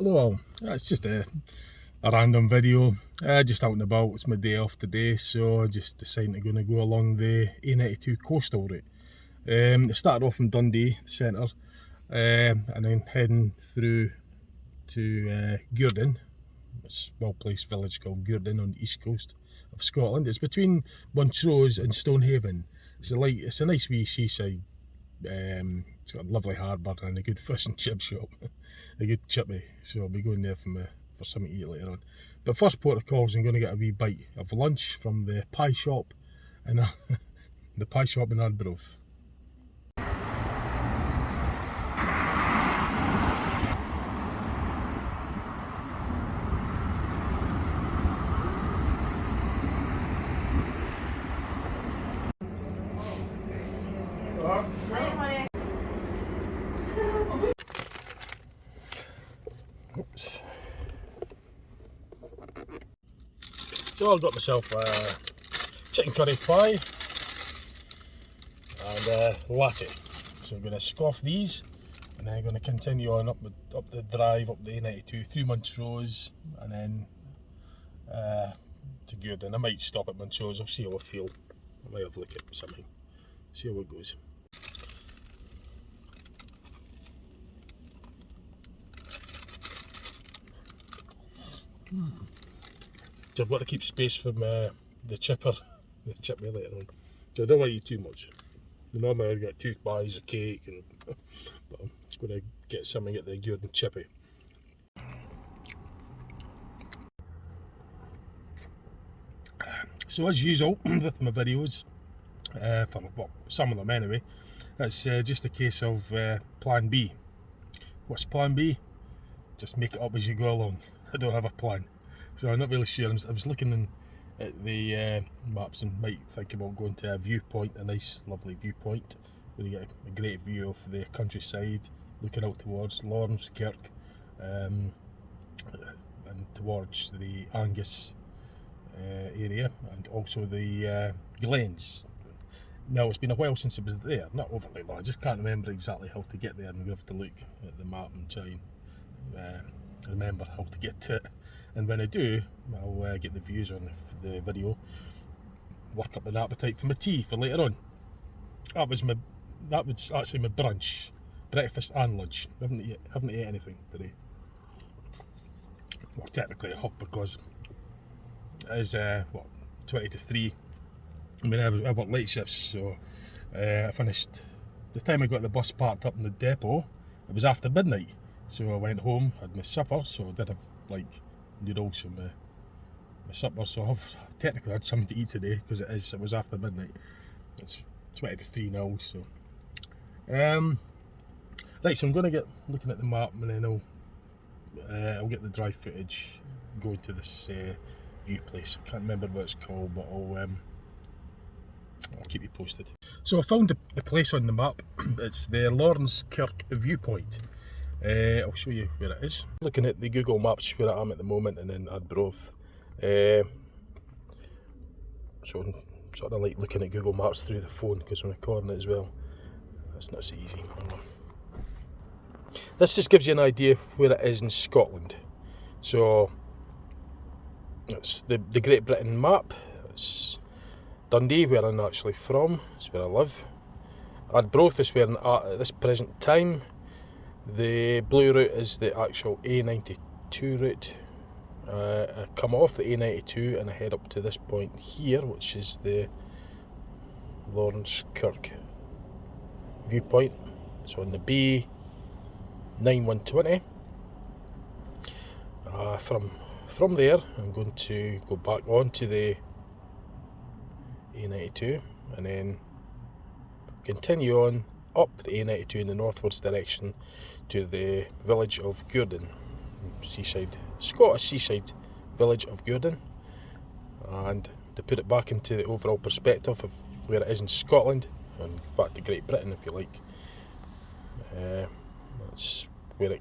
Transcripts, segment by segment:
Well, it's just a random video. Just out and about. It's my day off today, so I just decided to go along the A92 coastal route. It started off in Dundee centre, and then heading through to Gourdon. It's a well-placed village called Gourdon on the east coast of Scotland. It's between Montrose and Stonehaven. It's a nice wee seaside. It's got a lovely harbour and a good fish and chip shop, a good chippy. So I'll be going there for something to eat later on. But first port of call is I'm going to get a wee bite of lunch from the pie shop in the pie shop in Arbroath. Oops. So I've got myself a chicken curry pie and a latte. So I'm going to scoff these and then I'm going to continue on up the drive, up the A92 through Montrose and then to Gourdon. I might stop at Montrose, I'll see how I feel. I might have a look at something, see how it goes. So I've got to keep space from the chipper, the chippy later on. So I don't want to eat too much. Normally I get 2 pies of cake, but I'm going to get something at the Gourdon chippy. So as usual with my videos, well, some of them anyway, it's just a case of plan B. What's plan B? Just make it up as you go along. I don't have a plan. So I'm not really sure. I was looking at the maps and might think about going to a viewpoint, a nice lovely viewpoint where you get a great view of the countryside, looking out towards Lawrence Kirk and towards the Angus area and also the Glens. Now it's been a while since I was there, not overly long, I just can't remember exactly how to get there. I'm going to have to look at the map and try and remember how to get to it. And when I do, I'll get the views on the video, work up an appetite for my tea for later on. That was actually my brunch, breakfast and lunch. I haven't ate anything today. Well, technically I have because it is 20 to 3. I mean I work late shifts, so I finished, the time I got the bus parked up in the depot, it was after midnight. So I went home, had my supper, so I did have like noodles for my supper, so I've technically had something to eat today because it was after midnight. It's 20 to 3 now, so right, so I'm going to get looking at the map and then I'll get the dry footage going to this view place. I can't remember what it's called, but I'll keep you posted. So I found the place on the map. It's the Lawrence Kirk viewpoint. I'll show you where it is. Looking at the Google Maps where I am at the moment and then Arbroath. So I'm sort of like looking at Google Maps through the phone because I'm recording it as well. That's not so easy. This just gives you an idea where it is in Scotland. So it's the Great Britain map. It's Dundee, where I'm actually from. It's where I live. Arbroath is where I'm at this present time. The blue route is the actual A92 route. I come off the A92 and I head up to this point here, which is the Lawrence Kirk viewpoint. So on the B9120. From there I'm going to go back onto the A92 and then continue on up the A92 in the northwards direction to the village of Gourdon, Scottish seaside village of Gourdon. And to put it back into the overall perspective of where it is in Scotland, and in fact the Great Britain if you like, that's where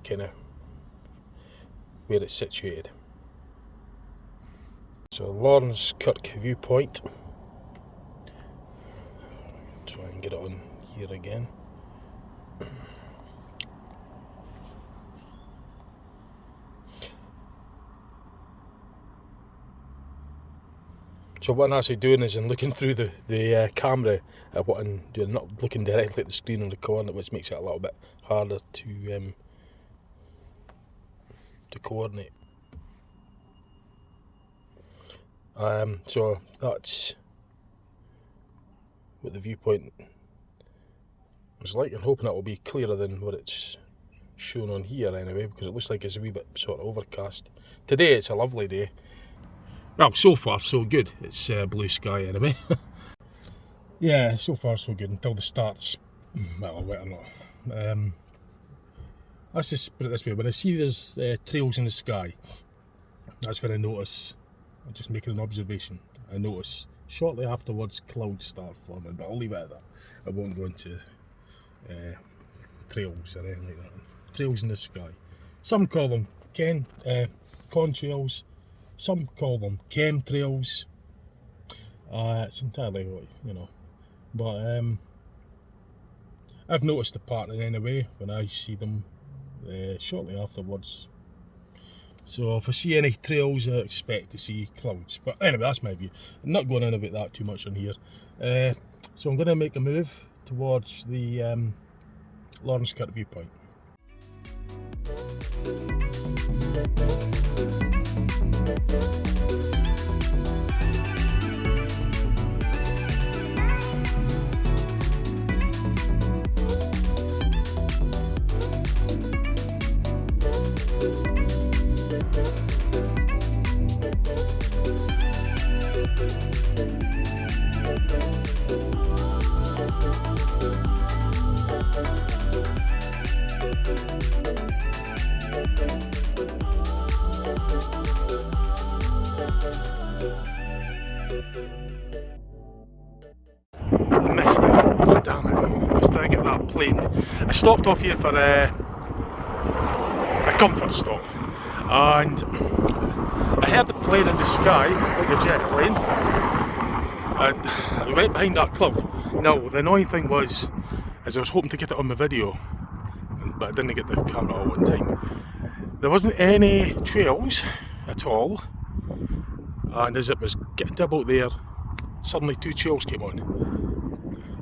it's situated. So Lawrence Kirk viewpoint. Try and get it on here again. So what I'm actually doing is I'm looking through the camera at what I'm doing, not looking directly at the screen and recording it, which makes it a little bit harder to coordinate. So that's what the viewpoint is like. I'm hoping it will be clearer than what it's shown on here anyway, because it looks like it's a wee bit sort of overcast. Today it's a lovely day. Well, so far so good. It's blue sky anyway. Yeah, so far so good until the starts, well, wet or not. Let's just put it this way, when I see there's trails in the sky, that's when I notice, I'm just making an observation, I notice shortly afterwards clouds start forming, but I'll leave it at that. I won't go into trails or anything like that. Trails in the sky. Some call them contrails, some call them chemtrails. It's entirely what, you know. But I've noticed the pattern anyway when I see them shortly afterwards. So if I see any trails, I expect to see clouds. But anyway, that's my view. I'm not going on about that too much on here. So I'm going to make a move towards the Lawrence Kirk viewpoint. I missed it. Damn it. I was trying to get that plane. I stopped off here for a comfort stop, and I heard the plane in the sky, like a jet plane, and I went behind that cloud. Now, the annoying thing was, as I was hoping to get it on my video, but I didn't get the camera all in time, there wasn't any trails at all, and as it was getting to about there, suddenly two trails came on.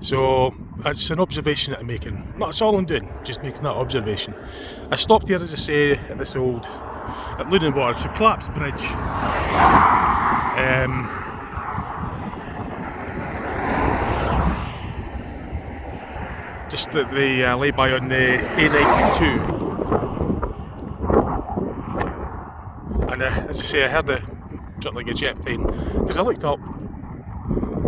So it's an observation that I'm making. That's all I'm doing, just making that observation. I stopped here, as I say, at this old, at Loudon Water, it's a collapsed bridge. Just at the lay-by on the A92. And as I say, I heard it like a jet plane, because I looked up,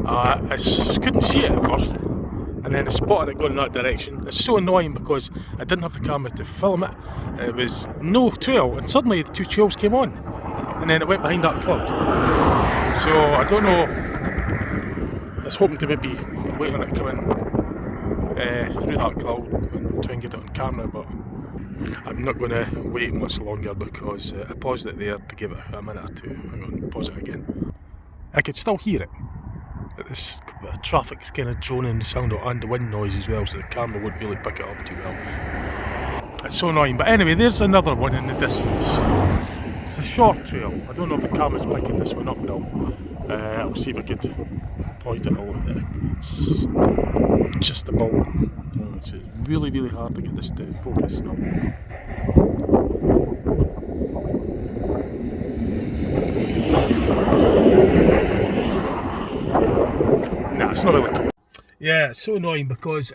I couldn't see it at first, and then I spotted it going in that direction. It's so annoying because I didn't have the camera to film it. It was no trail, and suddenly the two trails came on, and then it went behind that cloud. So I don't know, I was hoping to maybe wait on it coming through that cloud and try and get it on camera, but I'm not going to wait much longer because I paused it there to give it a minute or two. I'm going to pause it again. I could still hear it, but this traffic's kind of droning the sound out and the wind noise as well, so the camera wouldn't really pick it up too well. It's so annoying. But anyway, there's another one in the distance. It's a short trail. I don't know if the camera's picking this one up now. I'll see if I could point it out. It's just about. It's really, really hard to get this to focus now. Nah, it's not really. Yeah, it's so annoying because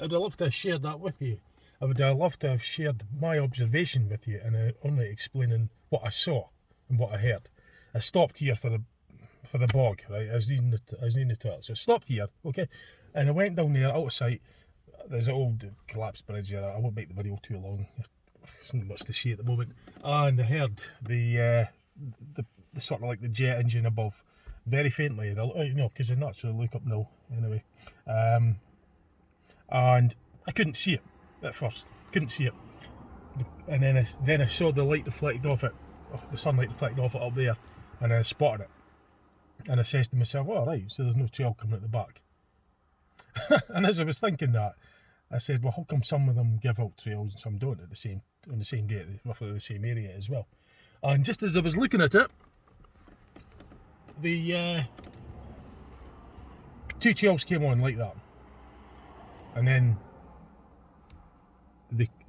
I'd love to have shared that with you. I would have loved to have shared my observation with you and only explaining what I saw and what I heard. I stopped here for the bog, right? I was needing the toilet, so I stopped here, okay, and I went down there out of sight. There's an old collapsed bridge here. I won't make the video too long. There's not much to see at the moment. And I heard the sort of like the jet engine above, very faintly. You know, because I naturally look up now anyway. And I couldn't see it at first. Couldn't see it. And then I saw the light deflected off it, the sunlight deflected off it up there, and I spotted it. And I says to myself, "Oh right, so there's no trail coming at the back." And as I was thinking that, I said, well, how come some of them give out trails and some don't on the same day, roughly the same area as well? And just as I was looking at it, the two chels came on like that, and then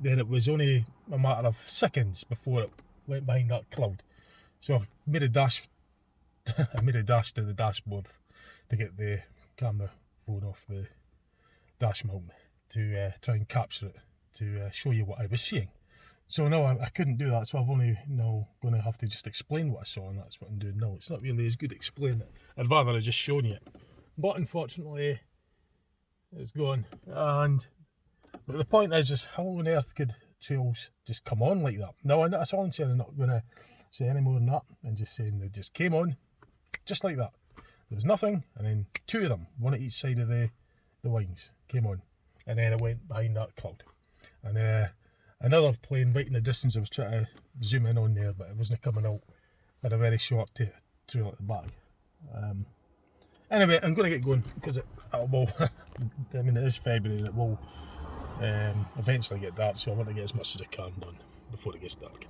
it was only a matter of seconds before it went behind that cloud. So I made a dash. I made a dash to the dashboard to get the camera phone off the dash mount to try and capture it to show you what I was seeing. So no, I couldn't do that, so I've only now going to have to just explain what I saw, and that's what I'm doing now. It's not really as good explaining it. I'd rather have just shown you it. But unfortunately, it's gone. But the point is how on earth could trails just come on like that? No, that's all I'm saying. I'm not going to say any more than that. I'm just saying they just came on, just like that. There was nothing, and then two of them, one at each side of the wings, came on. And then it went behind that cloud. And another plane right in the distance, I was trying to zoom in on there, but it wasn't coming out. Had a very short trail at the back. Anyway, I'm going to get going because it will, I mean, it is February and it will eventually get dark, so I want to get as much as I can done before it gets dark.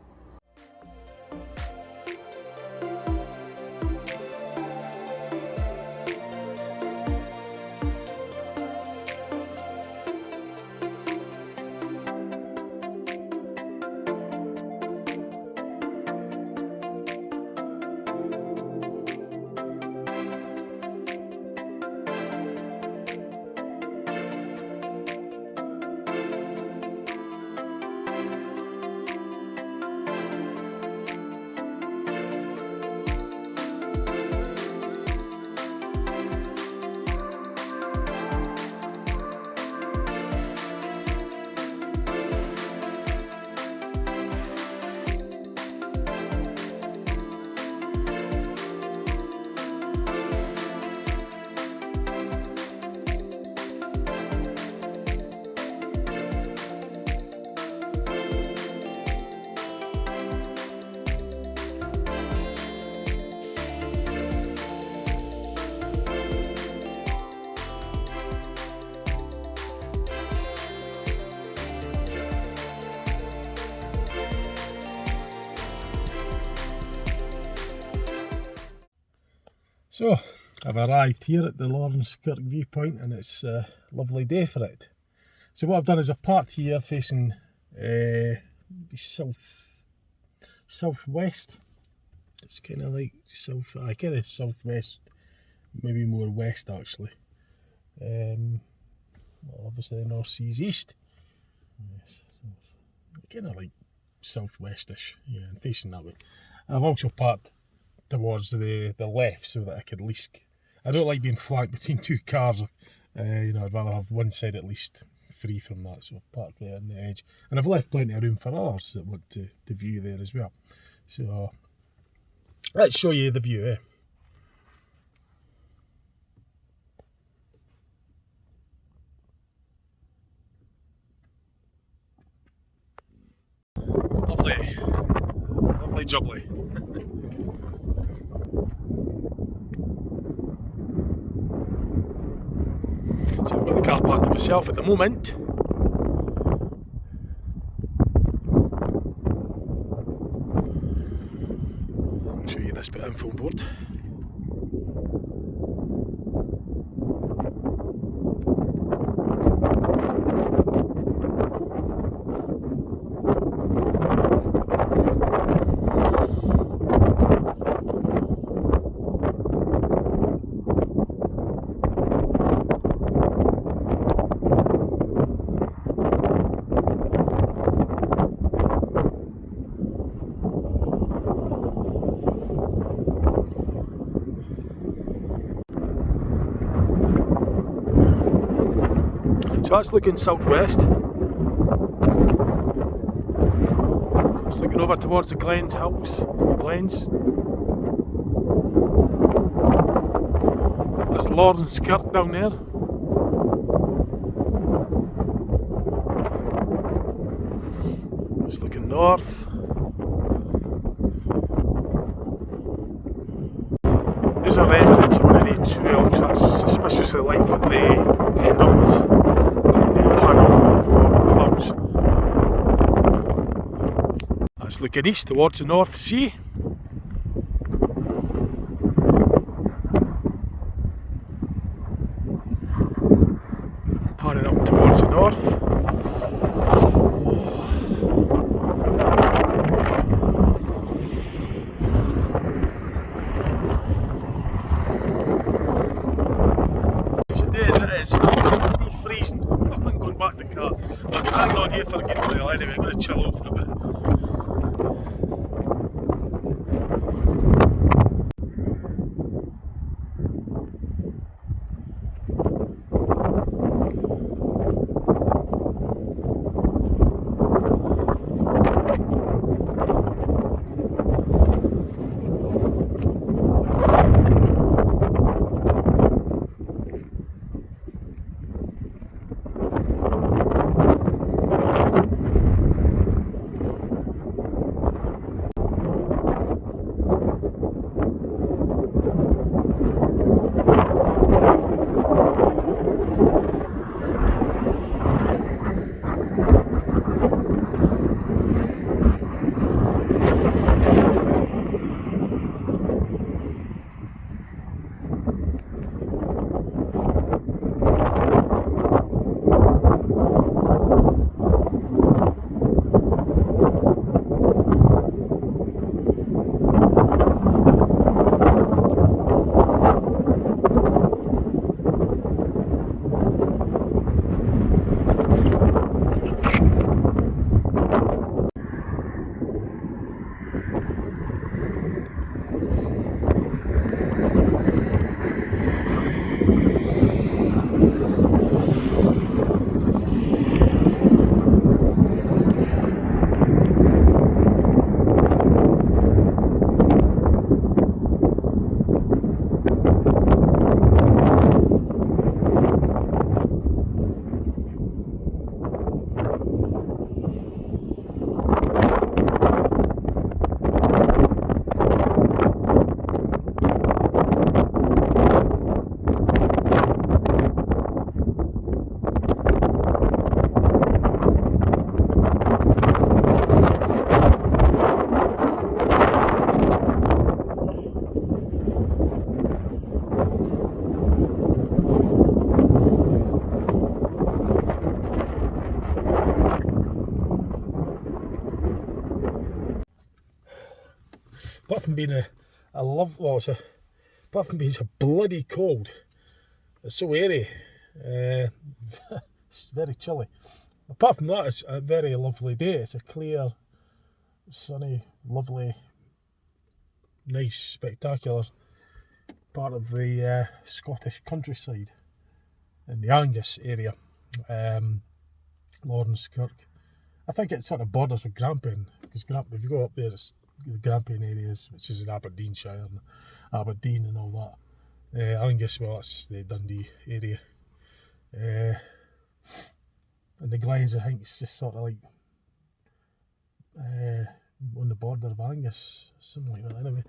So, I've arrived here at the Lawrence Kirk viewpoint, and it's a lovely day for it. So what I've done is I've parked here facing southwest. It's kind of like southwest, maybe more west actually. Well, obviously the North Sea's east. Yes, kind of like southwestish, yeah, and facing that way. I've also parked towards the left so that I could at least, I don't like being flanked between two cars, you know, I'd rather have one side at least free from that, so I've parked there on the edge, and I've left plenty of room for others that want to view there as well. So let's show you the view, Lovely jubbly. So I've got the car parked to myself at the moment. I'll show you this bit of info board. So that's looking southwest. It's looking over towards the Glens house. That's Lawrence Kirk down there. Just looking north. There's a remnant of one of these trails. That's suspiciously like what they end up with. For clouds. That's looking east towards the North Sea. car. I'll be hanging on here for a good while anyway. I'm going to chill out for a bit. Apart from being apart from being so bloody cold, it's so airy. It's very chilly. Apart from that, it's a very lovely day. It's a clear, sunny, lovely, nice, spectacular part of the Scottish countryside in the Angus area, Lawrencekirk. I think it sort of borders with Grampian, because if you go up there, it's the Grampian areas, which is in Aberdeenshire and Aberdeen and all that. Angus, well, that's the Dundee area. And the Glens, I think it's just sort of like on the border of Angus, something like that anyway.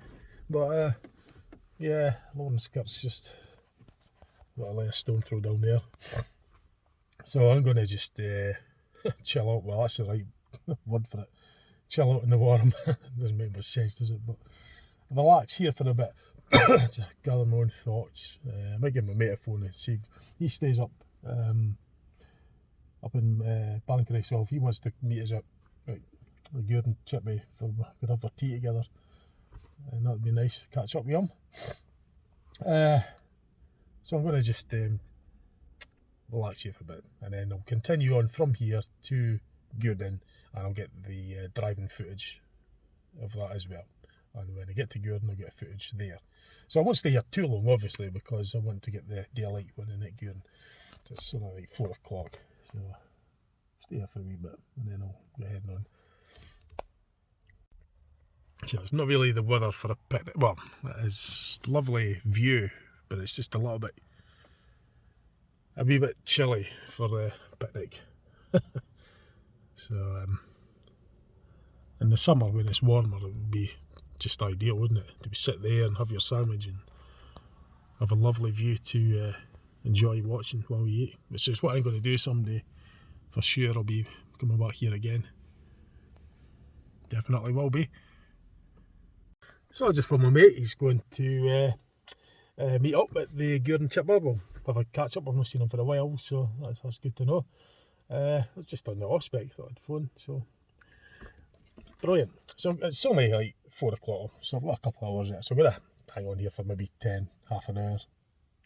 But yeah, Lawrencekirk's just literally a stone throw down there. So I'm going to just chill out. Well, that's the right word for it. Chill out in the warm. Doesn't make much sense, does it? But relax here for a bit to gather my own thoughts. I might give my mate a phone and see if he stays up in Bankery, so if he wants to meet us up like the Gourdon Chippy for we could have our tea together, and that would be nice. Catch up with him. So I'm going to just relax here for a bit, and then I'll continue on from here to Gourdon, and I'll get the driving footage of that as well. And when I get to Gourdon, I'll get footage there. So I won't stay here too long, obviously, because I want to get the daylight when I get Gourdon. So it's sort of like 4 o'clock, so stay here for a wee bit, and then I'll get heading on. So it's not really the weather for a picnic. Well, it's a lovely view, but it's just a wee bit chilly for the picnic. So in the summer when it's warmer, it would be just ideal, wouldn't it, to be sit there and have your sandwich and have a lovely view to enjoy watching while you eat, which is what I'm going to do someday for sure. I'll be coming back here again, definitely will be. So just from my mate, he's going to meet up at the Gourdon Chip Bar. We'll have a catch up. I've not seen him for a while, so that's good to know. Just on the off spec, thought I'd phone, so brilliant. So it's only like 4 o'clock, so I've got a couple of hours yet, so I'm going to hang on here for maybe half an hour,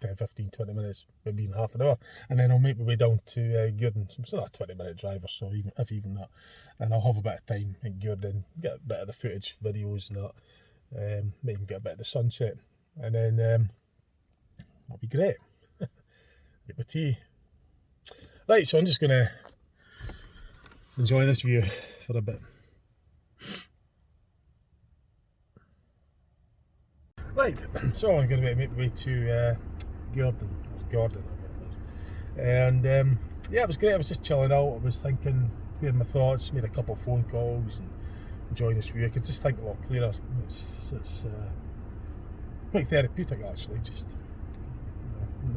10, 15, 20 minutes, maybe even half an hour, and then I'll make my way down to Gourdon. So it's not a 20-minute drive or so, even that, and I'll have a bit of time in Gourdon, get a bit of the footage, videos and that, maybe get a bit of the sunset, and then that'll be great. Get my tea. Right, so I'm just going to enjoy this view for a bit. Right, so I'm going to make my way to Gourdon, and yeah, it was great. I was just chilling out. I was thinking, clearing my thoughts, made a couple of phone calls and enjoying this view. I could just think a lot clearer. It's quite therapeutic actually. Just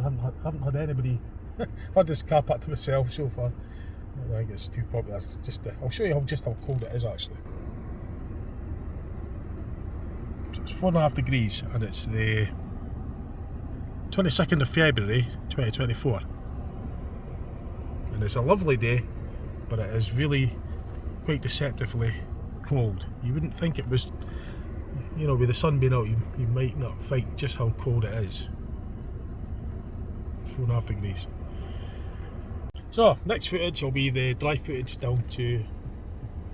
haven't had anybody. I've had this car park to myself so far. I don't think it's too popular. It's just I'll show you how cold it is actually. So it's 4.5 degrees and it's the 22nd of February 2024, and it's a lovely day, but it is really quite deceptively cold. You wouldn't think it was, you know, with the sun being out, you might not think just how cold it is. 4.5 degrees. So next footage will be the drive footage down to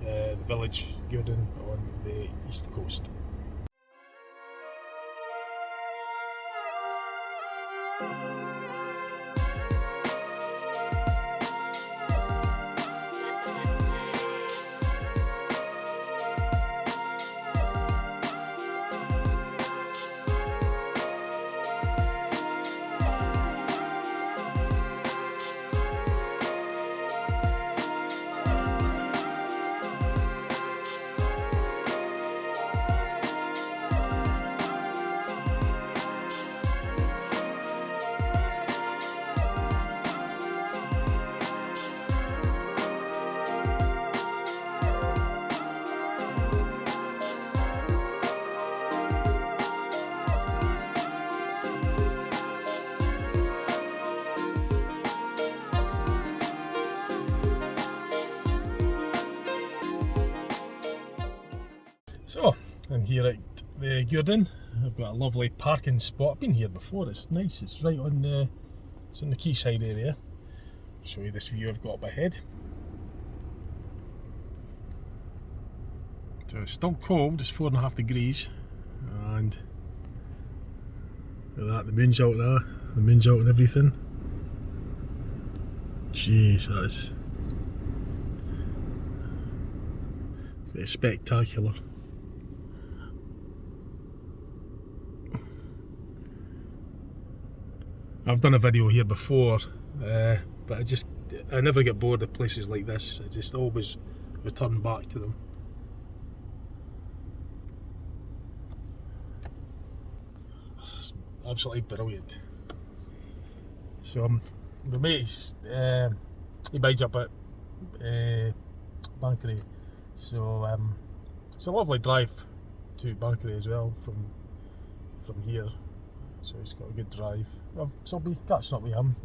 the village Gourdon on the east coast. So, I'm here at the Gourdon. I've got a lovely parking spot. I've been here before, it's nice. It's right on the, it's in the quayside area. I'll show you this view I've got up ahead. So it's still cold, it's 4.5 degrees, and look at that, the moon's out there, the moon's out and everything. Jeez, that is it's spectacular. I've done a video here before, but I never get bored of places like this. I just always return back to them. It's absolutely brilliant. So my mate, he bides up at Bankery, so it's a lovely drive to Bankery as well from here. So he's got a good drive. So I'll be catching up with him.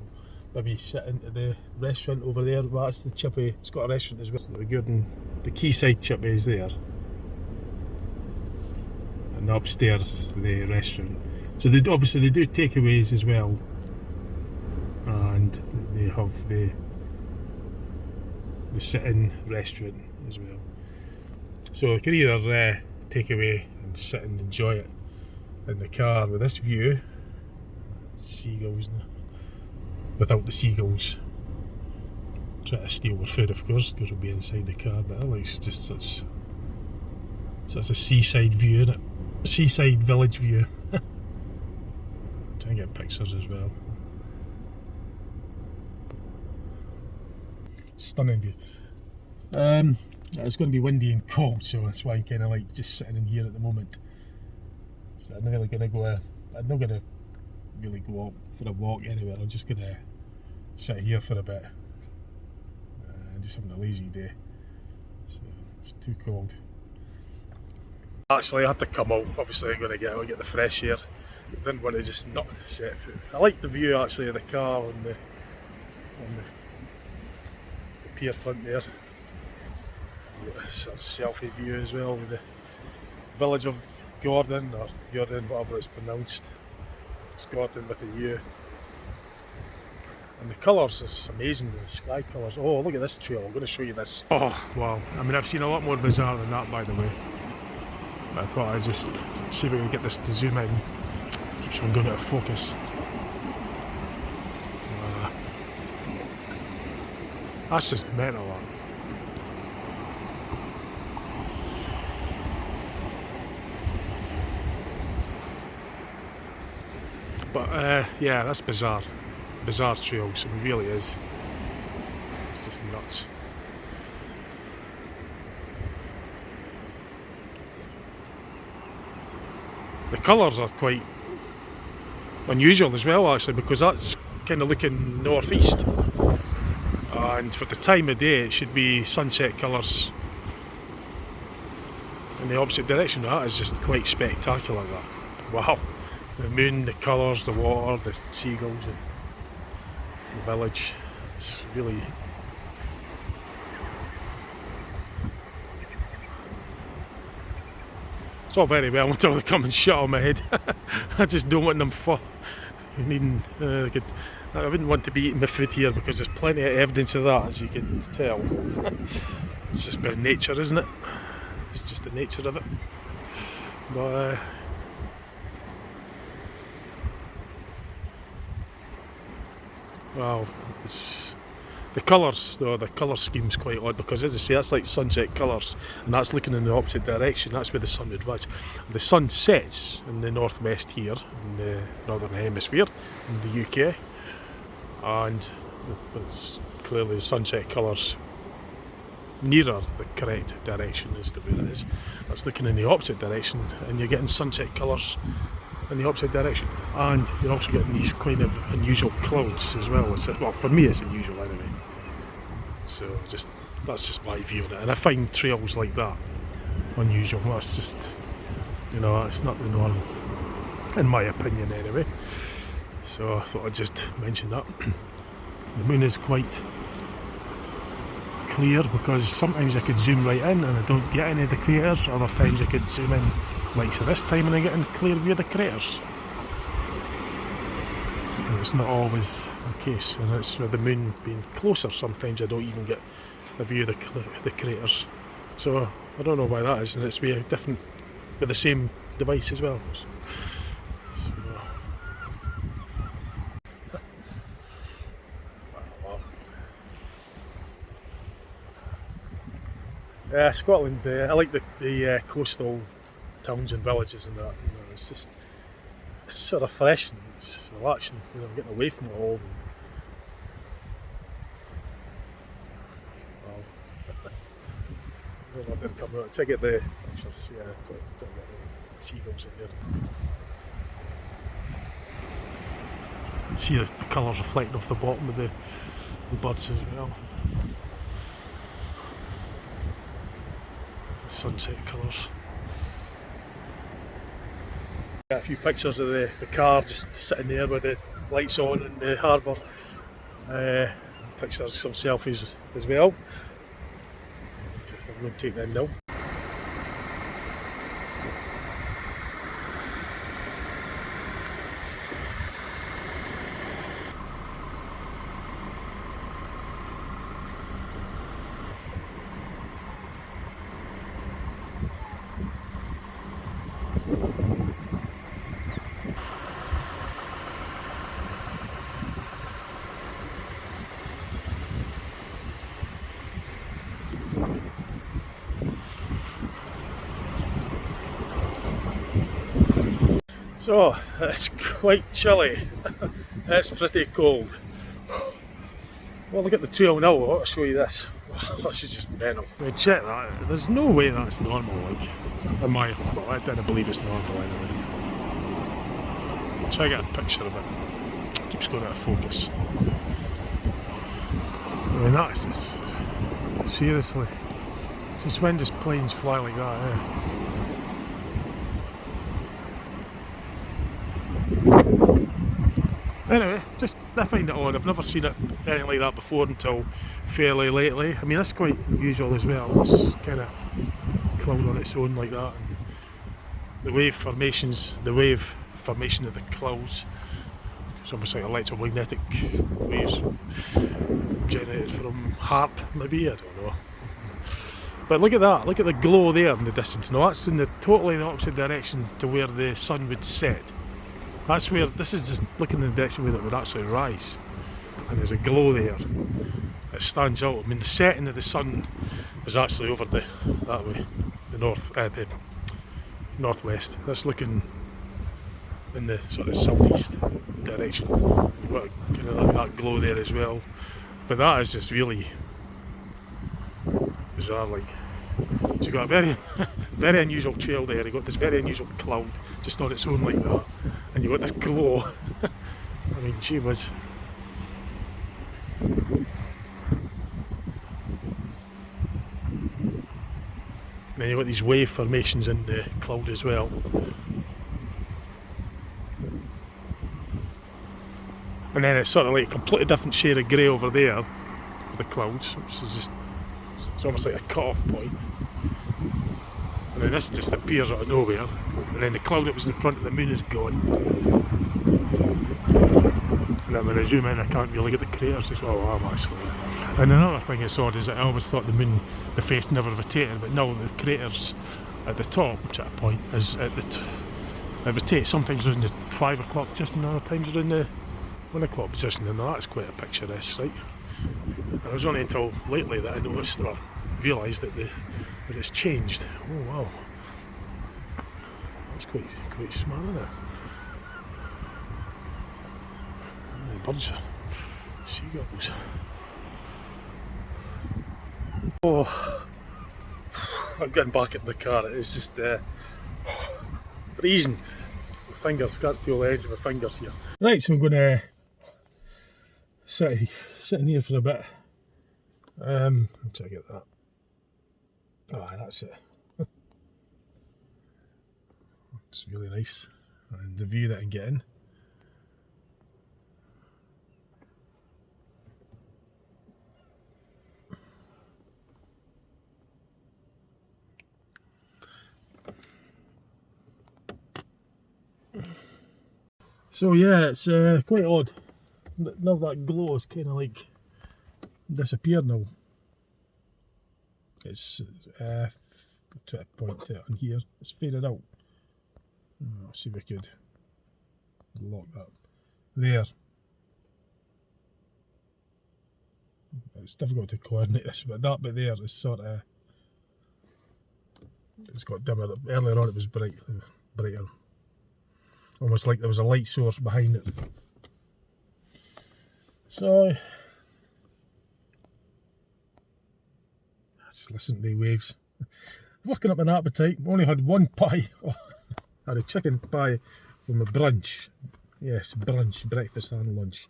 Maybe sit into the restaurant over there. Well, that's the chippy. It's got a restaurant as well. The Gourdon, the quayside chippy is there, and upstairs the restaurant. So obviously they do takeaways as well, and they have the sit-in restaurant as well. So you can either take away and sit and enjoy it in the car with this view, seagulls, without the seagulls. Try to steal our food, of course, because we'll be inside the car, but it's just such a seaside view, isn't it? Seaside village view. Try and get pictures as well. Stunning view. It's going to be windy and cold, so that's why I'm kind of like just sitting in here at the moment. So I'm not really going to go. I'm not going to really go out for a walk anywhere. I'm just going to sit here for a bit. Just having a lazy day. So it's too cold. Actually, I had to come out. Obviously, I'm going to get the fresh air. I didn't want to just not set foot. I like the view actually of the car on the pier front there. Got a sort of selfie view as well with the village of Gourdon, or Gourdon, whatever it's pronounced. It's Gourdon with a U. And the colours is amazing, the sky colours. Oh, look at this trail, I'm going to show you this. Oh, wow. I mean, I've seen a lot more bizarre than that, by the way. But I thought I'd just see if we can get this to zoom in. Keeps on going out of focus. That's just mental, that. But yeah, that's bizarre. Bizarre trails, it really is. It's just nuts. The colours are quite unusual as well, actually, because that's kind of looking northeast, and for the time of day it should be sunset colours in the opposite direction. That is just quite spectacular, that. Wow. The moon, the colours, the water, the seagulls, the village. It's really... It's all very well until they come and shut on my head. I just don't want them needing... I wouldn't want to be eating my food here because there's plenty of evidence of that, as you can tell. It's just about nature, isn't it? It's just the nature of it. But... wow, the colours though, the colour scheme's quite odd because, as I say, that's like sunset colours and that's looking in the opposite direction. That's where the sun would rise. The sun sets in the northwest here, in the northern hemisphere, in the UK, and it's clearly the sunset colours nearer the correct direction as to where it is. That's looking in the opposite direction and you're getting sunset colours in the opposite direction, and you're also getting these kind of unusual clouds as well. Well, for me it's unusual anyway, so that's just my view on it, and I find trails like that unusual. That's just, you know, it's not the norm in my opinion anyway, so I thought I'd just mention that. The moon is quite clear because sometimes I could zoom right in and I don't get any of the craters, other times I could zoom in like so this time and I get a clear view of the craters. And it's not always the case, and it's with the moon being closer sometimes I don't even get a view of the craters. So I don't know why that is, and it's with different, with the same device as well. Scotland's I like the coastal towns and villages and that, you know, it's sort of fresh and it's relaxing, you know, getting away from it all. Wow. I don't know if they're coming out. Check out the pictures, yeah, check out the seagulls in there. See the colours reflecting off the bottom of the birds as well. Sunset colours. A few pictures of the car just sitting there with the lights on in the harbour. Pictures, some selfies as well. I'm going to take them now. So, it's quite chilly, it's pretty cold. Well, look at the trail now, I'll show you this. This is just mental. I mean, check that, there's no way that's normal, like, well, I don't believe it's normal anyway. Try to get a picture of it, it keeps going out of focus. I mean, that is just, seriously, since when does planes fly like that, eh? Anyway, I find it odd. I've never seen anything like that before until fairly lately. I mean, that's quite unusual as well. It's kind of cloud on its own like that. And the wave formation of the clouds It's almost like electromagnetic waves generated from HARP, maybe, I don't know. But look at that, look at the glow there in the distance. Now that's in the totally the opposite direction to where the sun would set. That's where, this is just looking in the direction where it would actually rise. And there's a glow there. It stands out. I mean, the setting of the sun is actually over that way, the northwest. That's looking in the sort of southeast direction. You've got kind of like that glow there as well. But that is just really bizarre. Like, so you've got a very, very unusual trail there. You've got this very unusual cloud just on its own like that, and you've got this glow. I mean, gee whiz. And then you've got these wave formations in the cloud as well. And then it's sort of like a completely different shade of grey over there for the clouds, which is just, it's almost like a cut-off point. And then this just appears out of nowhere. And then the cloud that was in front of the moon is gone. And then when I zoom in, I can't really get the craters as well. I'm actually. And another thing that's odd is that I always thought the moon, the face never rotated, but now the craters at the top, which at a point is at the it rotates. Sometimes around the 5 o'clock position, and other times around the 1 o'clock position, and that's quite a picturesque sight. And it was only until lately that I noticed or realised that it's changed. Oh wow, that's quite smart, isn't it? The birds, seagulls. Oh, I'm getting back in the car. It's just freezing. My fingers, can't feel the edge of my fingers here. Right, so I'm going to sit in here for a bit. Let's get that. Ah, that's it. It's really nice, and the view that I can get in. So yeah, it's quite odd. Now that glow is kind of like disappeared now. It's to a point to it on here. It's faded out. Let's see if we could lock that. There. It's difficult to coordinate this, but that bit there is sort of. It's got dimmer. Earlier on it was brighter. Almost like there was a light source behind it. So, just listen to the waves. Working up an appetite. Only had one pie. I had a chicken pie for my brunch. Yes, brunch, breakfast and lunch.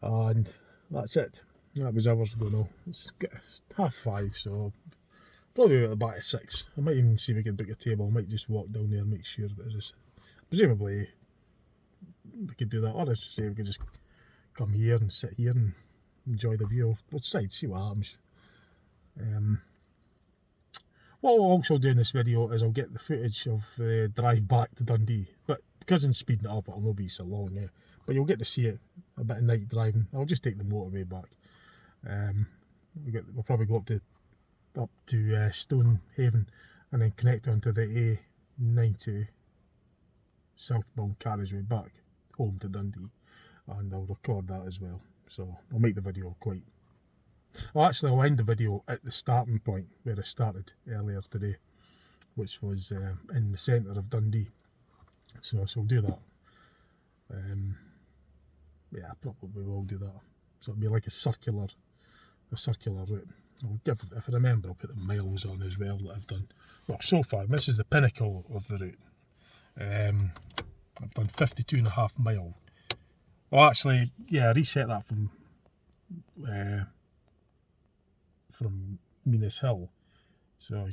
And that's it. That was hours ago now. It's 5:30, so probably about the back of 6. I might even see if we can book a table. I might just walk down there and make sure that it is. Presumably we could do that, or as I say, we could just come here and sit here and enjoy the view outside, see what happens. What I'll also do in this video is I'll get the footage of the drive back to Dundee, but because I'm speeding it up it'll not be so long, yeah. But you'll get to see it, a bit of night driving. I'll just take the motorway back. We'll probably go up to Stonehaven and then connect onto the A90 southbound carriageway back home to Dundee, and I'll record that as well. So I'll make the video quite. Well, actually, I'll end the video at the starting point where I started earlier today, which was in the centre of Dundee. So I'll do that. Yeah, I probably will do that. So it'll be like a circular route. I'll give, if I remember, I'll put the miles on as well that I've done. Well, so far, this is the pinnacle of the route. I've done 52.5 miles. Well, actually, yeah, I reset that from Minas Hill. So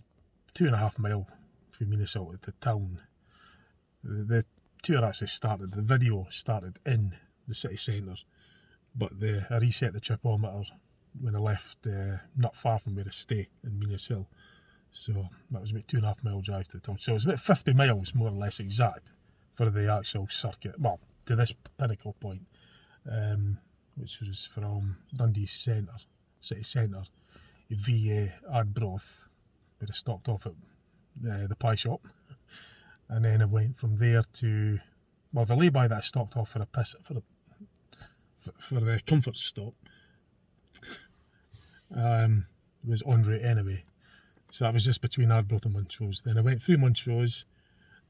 2.5 miles from Minas Hill to the town. The tour actually started, the video started in the city centre, but I reset the tripometer when I left not far from where I stay in Minas Hill. So that was about 2.5 mile drive to the town. So it was about 50 miles more or less exact for the actual circuit. Well, to this pinnacle point, which was from Dundee centre, city centre, via Ardbroth, where I stopped off at the pie shop, and then I went from there to, well, the lay-by that I stopped off for a piss for the comfort stop was en route anyway. So that was just between Ardbroth and Montrose. Then I went through Montrose,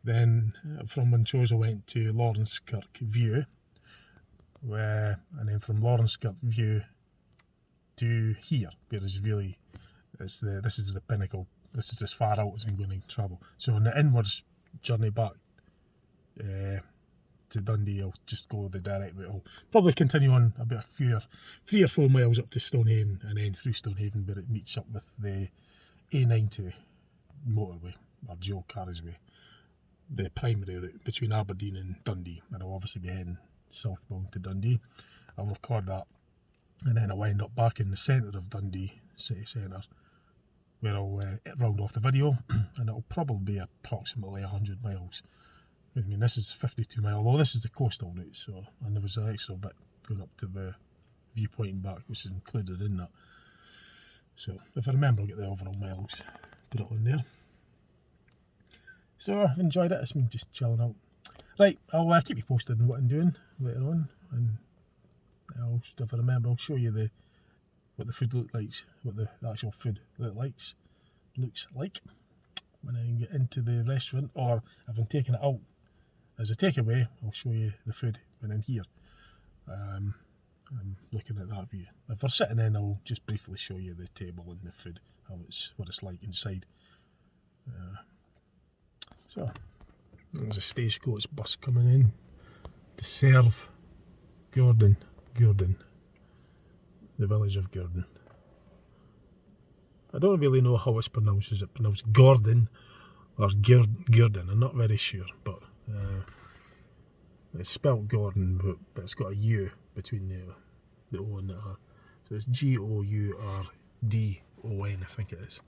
then from Montrose I went to Lawrencekirk View, and then from Lawrencekirk View to here, whereas really this is the pinnacle. This is as far out as I'm going to travel. So on the inwards journey back to Dundee, I'll just go the direct route. I'll probably continue on about 3 or 4 miles up to Stonehaven, and then through Stonehaven where it meets up with the A90 motorway, or dual carriageway, the primary route between Aberdeen and Dundee, and I'll obviously be heading southbound to Dundee. I'll record that, and then I'll end up back in the centre of Dundee, city centre, where I'll round off the video, and it'll probably be approximately 100 miles. I mean, this is 52 miles, although this is the coastal route, so, and there was an extra bit going up to the viewpoint and back, which is included in that. So if I remember, I'll get the overall miles, put it on there. So I've enjoyed it. It's been just chilling out. Right, I'll keep you posted on what I'm doing later on, and if I remember, I'll show you what the food looks like, what the actual food looks like when I get into the restaurant, or if I'm taking it out as a takeaway, I'll show you the food when I'm here. I'm looking at that view. If we're sitting in, I'll just briefly show you the table and the food, what it's like inside. So there's a stagecoach bus coming in to serve Gourdon, the village of Gourdon. I don't really know how it's pronounced. Is it pronounced Gourdon or Gourdon? I'm not very sure, but it's spelled Gourdon, but it's got a U between the O and the R. So it's Gourdon, I think it is.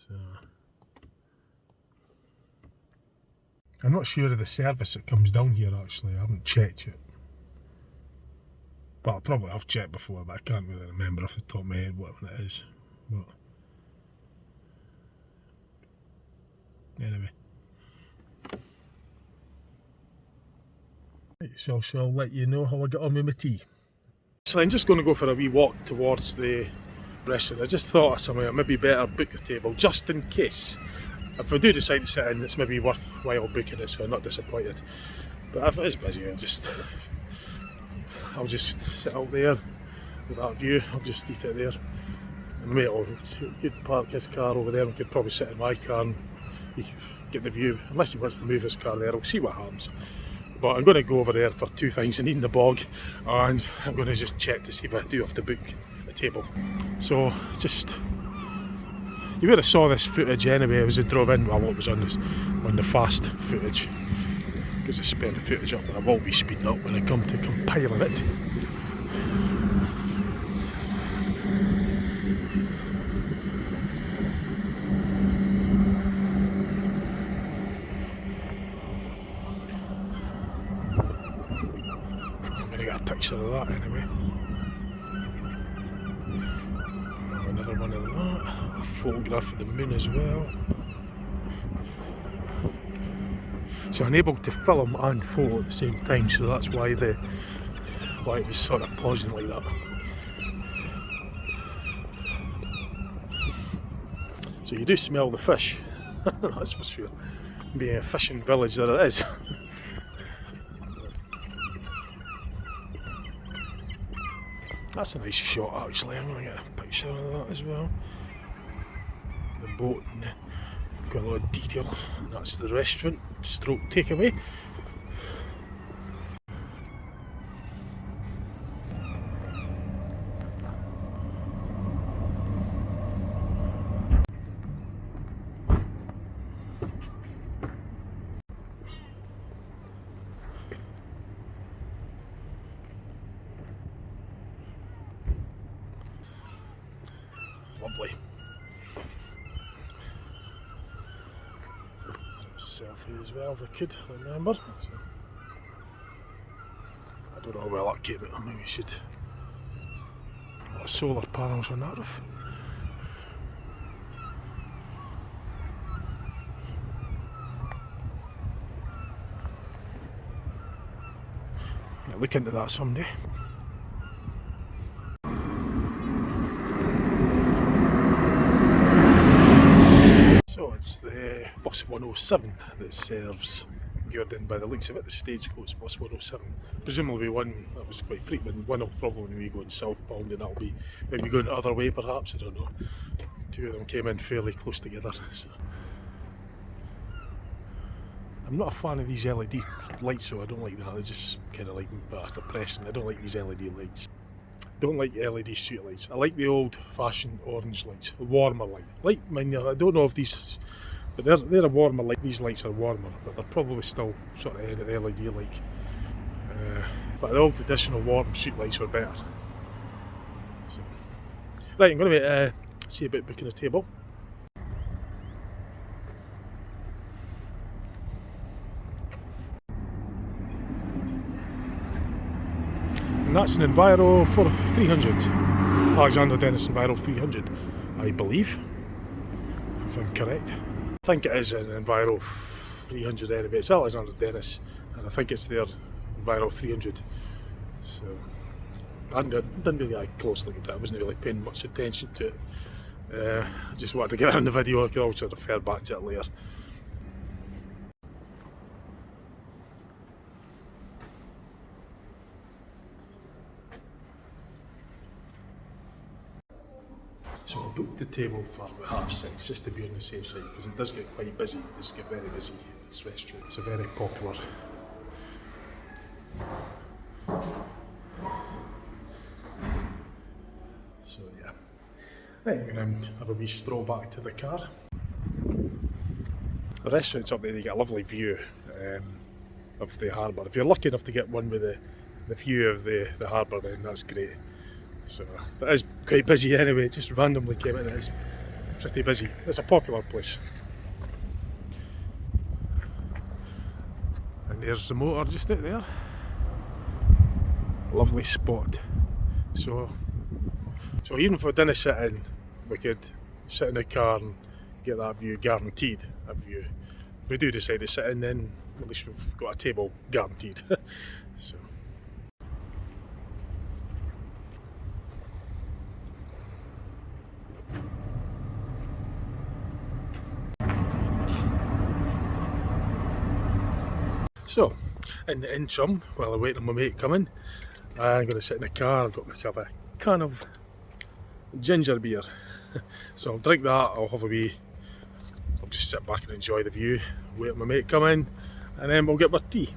So I'm not sure of the service that comes down here actually. I haven't checked yet. But I've checked before, but I can't really remember off the top of my head what it is. But anyway. Right, so I'll let you know how I get on with my tea. So I'm just going to go for a wee walk towards the restaurant. I just thought of something, it might be better book a table, just in case. If I do decide to sit in, it's maybe worthwhile booking it so I'm not disappointed. But if it is busy, I'll just sit out there with that view. I'll just eat it there. And mate could park his car over there, and could probably sit in my car and get the view. Unless he wants to move his car there, I'll see what happens. But I'm going to go over there for 2 things. I need in the bog, and I'm going to just check to see if I do have to book a table. So you would have saw this footage anyway as I drove in. Well, what was on the fast footage, because I spare the footage up, and I will be speeding up when I come to compiling it. I'm going to get a picture of that anyway. Another one of that, a photograph of the moon as well. So I'm able to film and photo at the same time, so that's why it was sort of pausing like that. So you do smell the fish, that's for sure. Being a fishing village that it is. That's a nice shot actually. I'm going to get a picture of that as well. The boat and got a lot of detail. And that's the restaurant, stroke takeaway. Lovely. Selfie as well if I could remember. don't know how well that came out. Maybe we should put solar panels on that roof. Yeah, look into that someday. So it's the bus 107 that serves Gourdon by the looks of it, the stagecoach bus 107. Presumably one that was quite frequent, one will probably be going southbound and that'll be maybe going the other way perhaps, I don't know. Two of them came in fairly close together. So. I'm not a fan of these LED lights, so I don't like that. They just kind of like that's depressing. I don't like these LED lights. Don't like LED street lights. I like the old-fashioned orange lights, a warmer light. I don't know if these, but they're a warmer light. These lights are warmer, but they're probably still sort of LED like. But the old traditional warm street lights were better. So. Right, I'm going to see about booking a table. And that's an Enviro for 300. Alexander Dennis Enviro 300, I believe, if I'm correct. I think it is an Enviro 300 anyway. It's Alexander Dennis, and I think it's their Enviro 300. So I didn't really have a close look at that. I wasn't really paying much attention to it. I just wanted to get it in the video. I could also refer back to it later. So I booked the table for about 6:30 just to be on the safe side, because it does get quite busy. It does get very busy at this restaurant. It's a very popular. So yeah. Right, I'm going to have a wee stroll back to the car. The restaurant's up there, you get a lovely view of the harbour. If you're lucky enough to get one with the view of the harbour, then that's great. So it is quite busy anyway, it just randomly came in, it's pretty busy. It's a popular place. And there's the motor just out there. Lovely spot. So even if we didn't sit in, we could sit in the car and get that view, guaranteed a view. If we do decide to sit in, then at least we've got a table guaranteed. So. So, in the interim, while I wait on my mate coming, I'm going to sit in the car. I've got myself a can of ginger beer. So I'll drink that, I'll just sit back and enjoy the view, wait on my mate coming, and then we'll get my tea.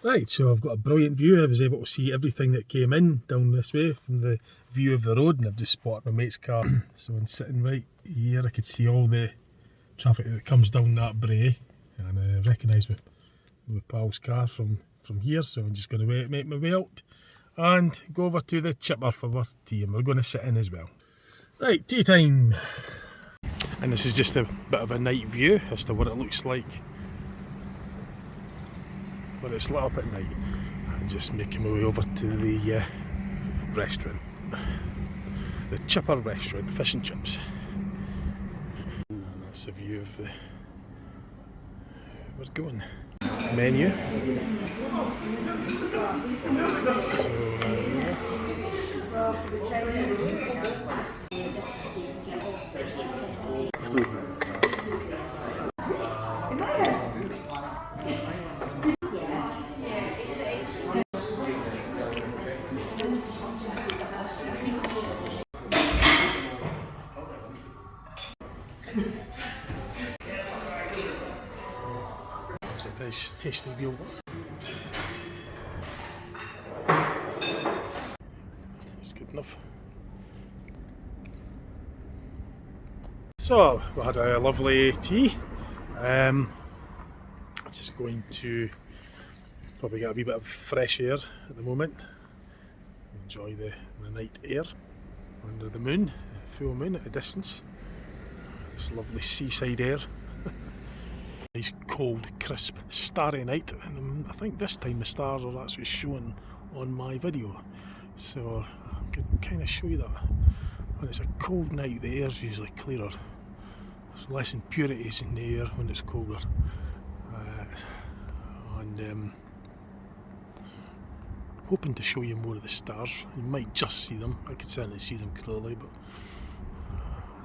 Right, so I've got a brilliant view. I was able to see everything that came in down this way from the view of the road, and I've just spotted my mate's car. So I'm sitting right here, I could see all the traffic that comes down that brae, and I recognise my pal's car from here, so I'm just going to make my way out and go over to the chipper for our tea, and we're going to sit in as well. Right, tea time! And this is just a bit of a night view as to what it looks like when it's lit up at night. I'm just making my way over to the restaurant, the Chipper restaurant, fish and chips. And that's the view of the we're going menu. It's a nice tasty meal. It's good enough. So we had a lovely tea. Just going to probably get a wee bit of fresh air at the moment. Enjoy the night air under the moon, full moon at a distance. This lovely seaside air. Nice cold, crisp, starry night, and I think this time the stars are actually shown on my video, so I can kind of show you that. When it's a cold night, the air's usually clearer. There's less impurities in the air when it's colder. Hoping to show you more of the stars. You might just see them. I could certainly see them clearly, but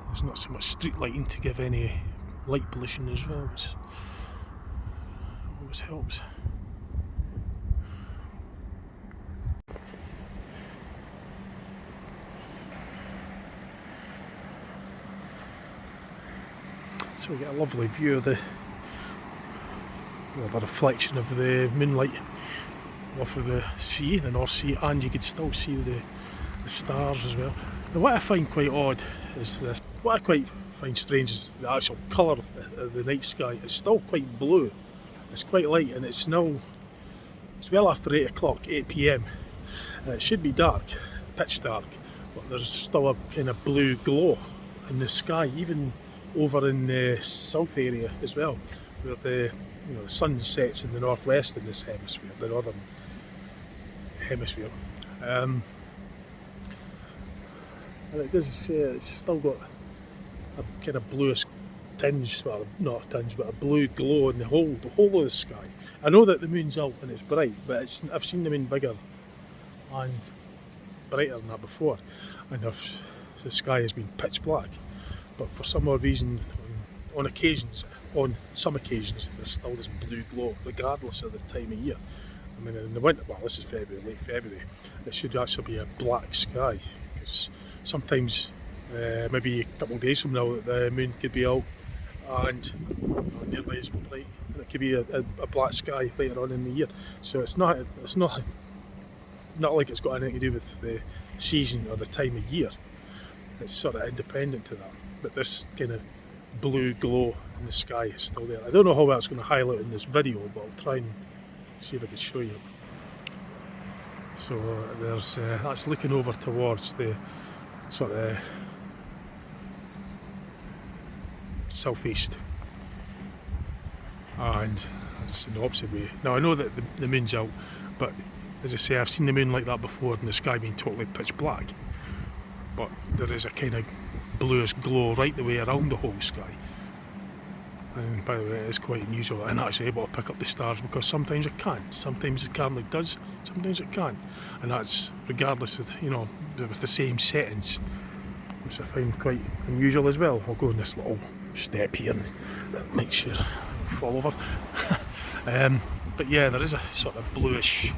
there's not so much street lighting to give any light pollution as well, which always helps. So we get a lovely view of the reflection of the moonlight off of the sea, the North Sea, and you could still see the stars as well. Now what I find quite odd is this, what I quite find strange is the actual colour of the night sky. It's still quite blue, it's quite light, and it's well after 8 o'clock, 8 PM. It should be dark, pitch dark, but there's still a kind of blue glow in the sky, even over in the south area as well, where the sun sets in the northwest in this hemisphere, the northern hemisphere, and it does. It's still got a kind of bluish tinge, well, not a tinge, but a blue glow in the whole of the sky. I know that the moon's out and it's bright, but I've seen the moon bigger and brighter than that before, and the sky has been pitch black. But for some odd reason, on some occasions, there's still this blue glow, regardless of the time of year. I mean, in the winter, well, this is February, late February, it should actually be a black sky, because sometimes, maybe a couple of days from now, the moon could be out and nearly as bright, and it could be a black sky later on in the year. So it's not like it's got anything to do with the season or the time of year. It's sort of independent to that. But this kind of blue glow in the sky is still there. I don't know how well it's going to highlight in this video, but I'll try and see if I can show you. So there's that's looking over towards the sort of southeast, and it's in the opposite way. Now I know that the moon's out, but as I say, I've seen the moon like that before and the sky being totally pitch black, but there is a kind of bluish glow right the way around the whole sky. And by the way, it is quite unusual. I'm actually able to pick up the stars, because sometimes it can't. Sometimes the camera does, sometimes it can't. And that's regardless of, with the same settings, which I find quite unusual as well. I'll go on this little step here and make sure I fall over. But yeah, there is a sort of bluish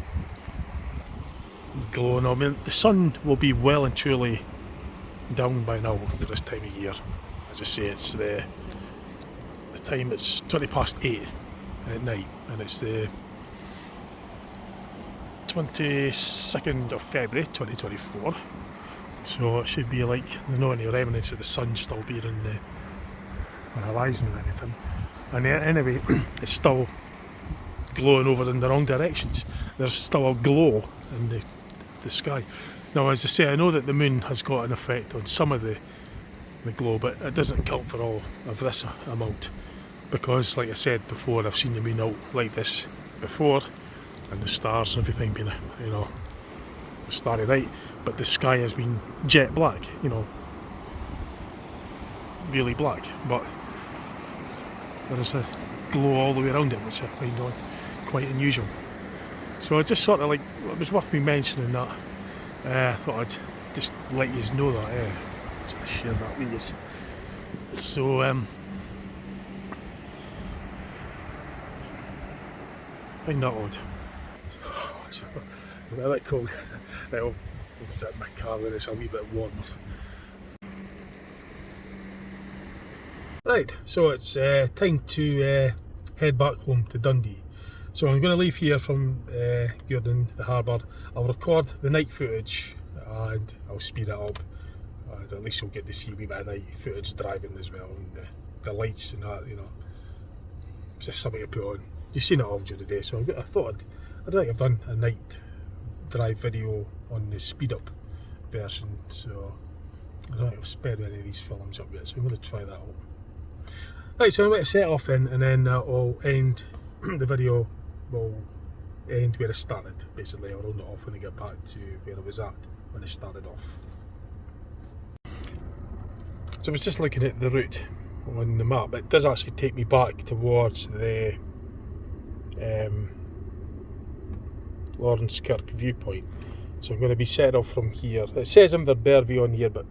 glow. I mean, the sun will be well and truly down by now for this time of year. As I say, it's the time, it's 8:20 at night, and it's the 22nd of February 2024, so it should be like there's not any remnants of the sun still being in the horizon or anything. And anyway, it's still glowing over in the wrong directions. There's still a glow in the sky. Now, as I say, I know that the moon has got an effect on some of the glow, but it doesn't account for all of this amount, because, like I said before, I've seen the moon out like this before, and the stars and everything being, a starry night, but the sky has been jet black, really black, but there is a glow all the way around it, which I find quite unusual. So it's just sort of like, it was worth me mentioning that. I thought I'd just let you know that, just share that with you. So, find that odd. It's a bit cold. I'll sit in my car where it's a wee bit warmer. Right, so it's time to head back home to Dundee. So I'm going to leave here from Gourdon, the harbour. I'll record the night footage and I'll speed it up, and at least you'll get to see a wee bit of night footage driving as well, and the lights and that, you know, it's just something to put on. You've seen it all during the day, so I thought I'd like to have done a night drive video on the speed up version, so I don't think I've sped any of these films up yet, so I'm going to try that out. Right, so I'm going to set off in, and then I'll end the video, will end where I started, basically. I'll round it off when I get back to where I was at when I started off. So I was just looking at the route on the map. It does actually take me back towards the Lawrencekirk viewpoint. So I'm going to be set off from here. It says Inverbervie on here, but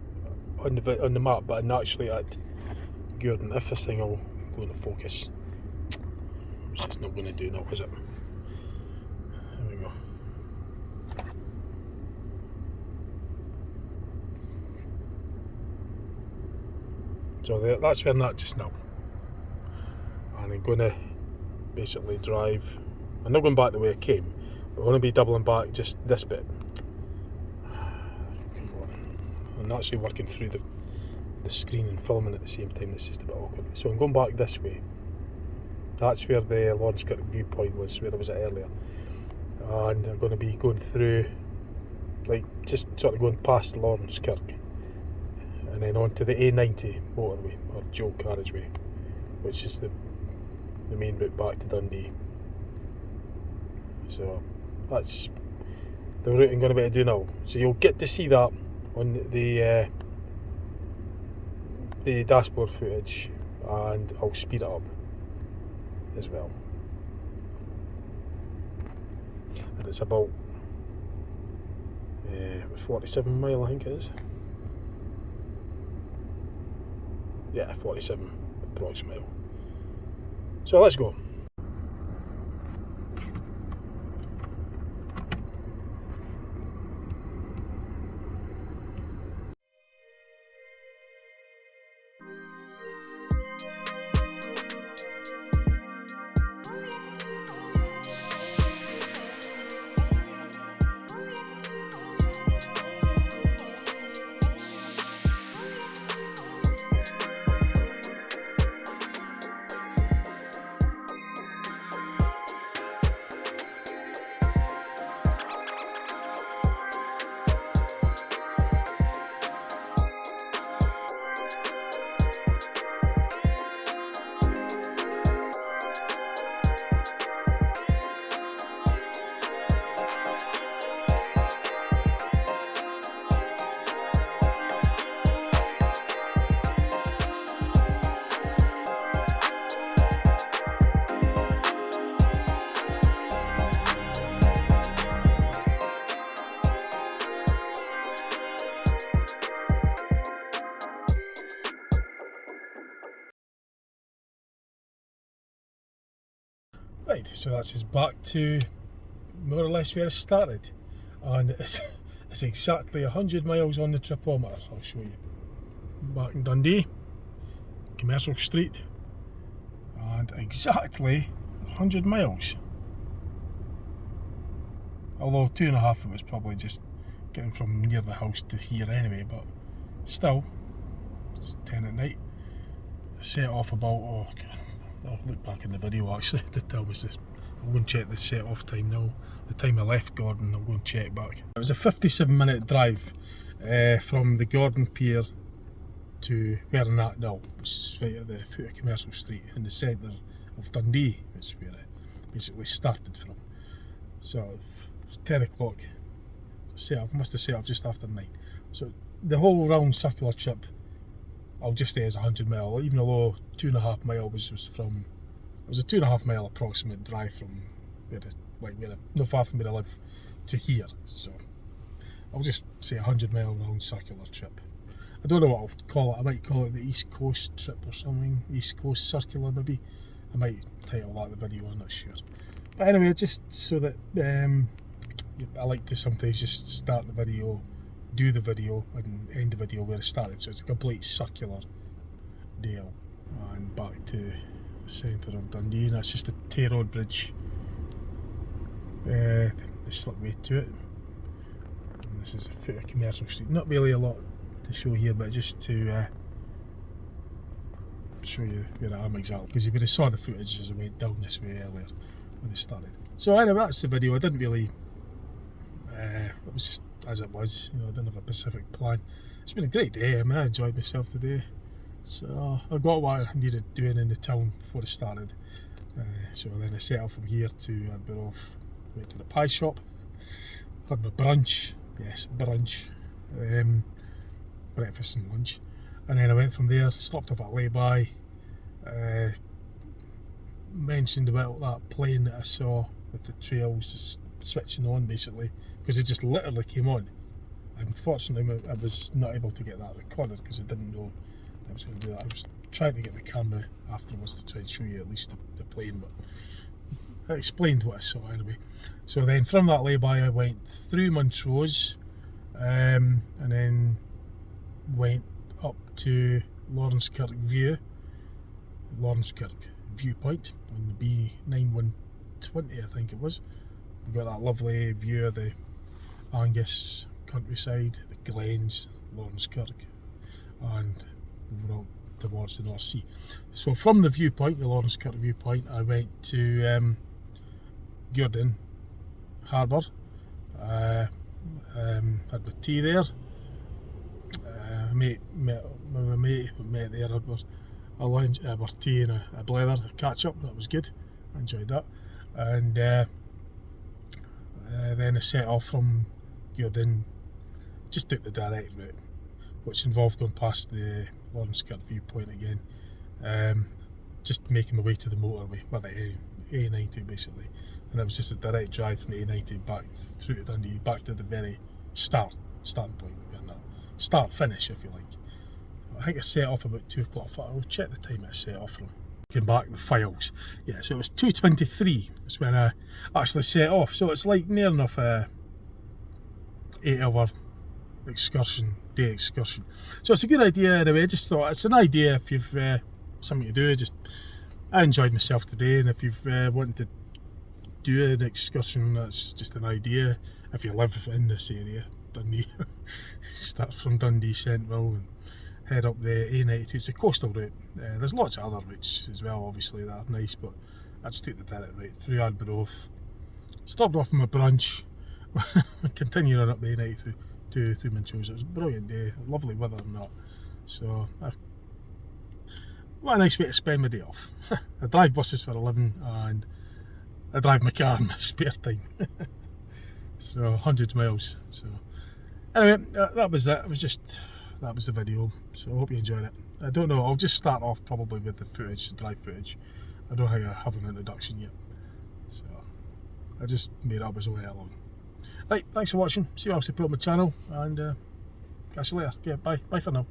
on the map, but I'm actually at Gourdon. If this thing will go into focus, which it's not going to do now, is it? There we go. So that's where I'm at just now, and I'm going to basically drive. I'm not going back the way I came, but I'm going to be doubling back just this bit. I'm actually working through the screen and filming at the same time. It's just a bit awkward. So I'm going back this way. That's where the Lawrencekirk viewpoint was, where I was at earlier, and I'm going to be going through, like, just sort of going past Lawrencekirk, and then on to the A90 motorway, or dual carriageway, which is the main route back to Dundee. So that's the route I'm going to be able to do now. So you'll get to see that on the dashboard footage, and I'll speed it up as well. And it's about 47 mile, I think it is. Yeah, 47 approximately. So let's go. Right, so that's us back to more or less where I started, and it's exactly 100 miles on the tripometer. I'll show you. Back in Dundee, Commercial Street, and exactly 100 miles. Although 2.5 of it was probably just getting from near the house to here anyway, but still, it's 10 at night. I set off about, oh God, I'll look back in the video actually to tell me this. I'll go and check the set off time now. The time I left Gourdon, I'll go and check back. It was a 57-minute drive from the Gourdon Pier to where I'm at now, which is right at the foot of Commercial Street in the centre of Dundee, which is where I basically started from. So it's 10 o'clock. Set off, must have set off just after 9. So the whole round circular trip, I'll just say is 100 mile, even though 2.5 mile was from, it was a 2.5 mile approximate drive from not far from where I live to here. So I'll just say 100 mile round circular trip. I don't know what I'll call it. I might call it the East Coast trip or something. East Coast circular maybe. I might title that the video, I'm not sure. But anyway, just so that I like to sometimes just start the video, do the video, and end the video where I started. So it's a complete circular deal. And back to the centre of Dundee, and that's just the Tay Road Bridge. The slipway to it. And this is a foot of Commercial Street. Not really a lot to show here, but just to show you where I am exactly, because you would have saw the footage as I went down this way earlier when it started. So anyway, that's the video. I didn't really, it was just as it was, you know, I didn't have a specific plan. It's been a great day. I mean, I enjoyed myself today. So I got what I needed doing in the town before it started. So then I set off from here to Arborough, went to the pie shop, had my brunch, yes, brunch, breakfast and lunch, and then I went from there, stopped off at lay-by, mentioned about that plane that I saw with the trails just switching on basically, because it just literally came on. Unfortunately, I was not able to get that recorded because I didn't know I was going to do that. I was trying to get the camera afterwards to try and show you at least the plane, but I explained what I saw anyway. So then from that lay-by I went through Montrose, and then went up to Lawrencekirk viewpoint on the B9120, I think it was. We've got that lovely view of the Angus countryside, the glens, Lawrencekirk, and we're out towards the North Sea. So from the viewpoint, the Lawrencekirk viewpoint, I went to Gourdon Harbour, had my tea there. Met my mate there over a lunch, our tea and a blether, a catch up. That was good. I enjoyed that. And then I set off from Gourdon, just took the direct route, which involved going past the Lawrencekirk viewpoint again, just making my way to the motorway, well, the A90 basically, and it was just a direct drive from the A90 back through to Dundee, back to the very starting point, and that start finish if you like. I think I set off about 2 o'clock. I'll check the time I set off from. Looking back the files, yeah, so it was 2:23 is when I actually set off, so it's like near enough a 8-hour day excursion. So it's a good idea anyway. I just thought it's an idea if you've something to do. I enjoyed myself today, and if you've wanted to do an excursion, that's just an idea. If you live in this area, Dundee, start from Dundee Central and head up the A92. It's a coastal route. There's lots of other routes as well, obviously, that are nice, but I just took the direct route through Arborough, stopped off for my brunch, continued on up the A92 through Montrose. It was a brilliant day, lovely weather and that. So, what a nice way to spend my day off. I drive buses for a living, and I drive my car in my spare time. So 100 miles. So anyway, that was it. That was the video. So I hope you enjoyed it. I don't know, I'll just start off probably with the footage, the drive footage. I don't think I have an introduction yet. So I just made it up as I went along. Right, thanks for watching. See what else I put on my channel, and catch you later. Okay, bye for now.